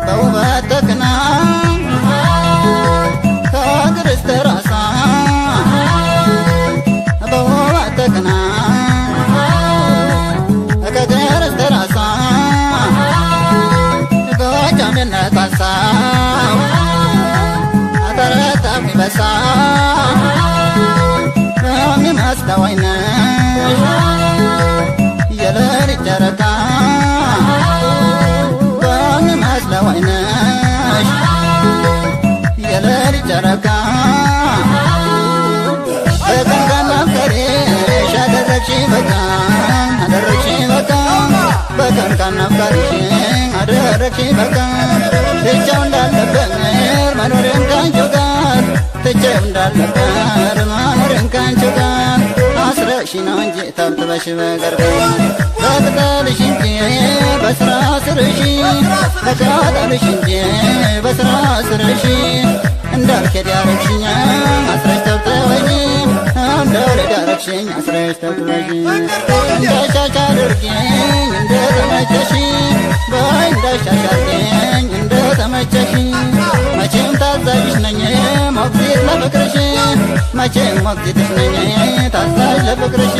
በውበት ተክና ከእግር እስከ ራሷ ጨረሳ የሚመስለው ዓይንሽ የሌሊት ጨረቃ የሚመስለው ዓይንሽ የሌሊት ጨረቃ በቀን ካናፍቀሬሽ አደረግሽኝ በቃ አደረግሽኝ በቃ በቀን ካናፍቀሬሽ አደረግሽኝ በቃ ትቼው እንዳልነበር መኖሬን ካንቺው ጋር ትቼው እንዳልነበር መኖሬን ካንቺው ጋር አስረሽ ነው እንጂ ተብትበሽ በገርገር በቅጠልሽ እንጂ በስራ ስርሽ በቅጠልሽ እንጂ በስራ ስርሽ እንዳልኬድ ያረግሽኝ አስረሽ ተብትበሽ እንደወለድ ያረግሽኝ አስረሽ ተብትበሽ እንዳሻሽ አድርጊኝ እንደተመቸሽ በይ እንዳሻሽ አድርጊኝ እንደተመቸሽ መቼም ታዛዥሽ ነኝ ሞግዚት ለፍቅርሽ መቼም ሞግዚትሽ ነኝ ታዛዥ ለፍቅርሽ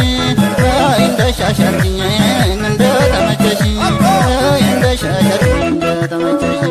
በይ እንዳሻሽ አድርጊኝ እንደተመቸሽ በይ እንዳሻሽ አድርጊኝ እንደተመቸሽ